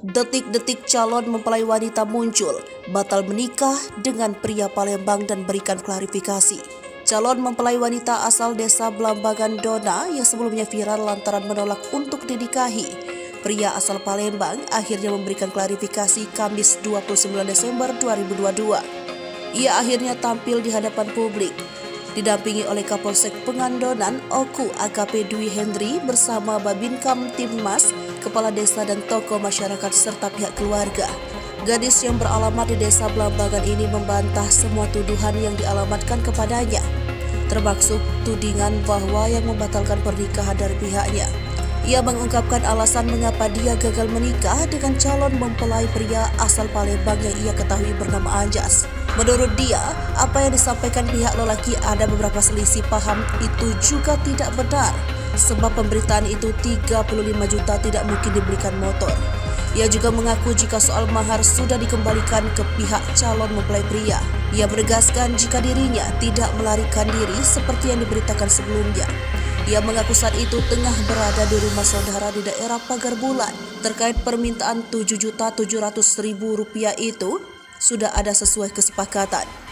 Detik-detik calon mempelai wanita muncul, batal menikah dengan pria Palembang dan berikan klarifikasi. Calon mempelai wanita asal desa Blambangan Dona yang sebelumnya viral lantaran menolak untuk dinikahi. Pria asal Palembang akhirnya memberikan klarifikasi Kamis 29 Desember 2022. Ia akhirnya tampil di hadapan publik, didampingi oleh Kapolsek Pengandonan Oku AKP Dwi Hendri bersama Babinkam Timmas, kepala desa dan tokoh masyarakat serta pihak keluarga. Gadis yang beralamat di desa Blambangan ini membantah semua tuduhan yang dialamatkan kepadanya, termasuk tudingan bahwa yang membatalkan pernikahan dari pihaknya. Ia mengungkapkan alasan mengapa dia gagal menikah dengan calon mempelai pria asal Palembang yang ia ketahui bernama Anjas. Menurut dia, apa yang disampaikan pihak lelaki ada beberapa selisih paham itu juga tidak benar, sebab pemberitaan itu 35 juta tidak mungkin dibelikan motor. Ia juga mengaku jika soal mahar sudah dikembalikan ke pihak calon mempelai pria. Ia menegaskan jika dirinya tidak melarikan diri seperti yang diberitakan sebelumnya. Ia mengaku saat itu tengah berada di rumah saudara di daerah Pagar Bulan. Terkait permintaan Rp7.700.000 itu sudah ada sesuai kesepakatan.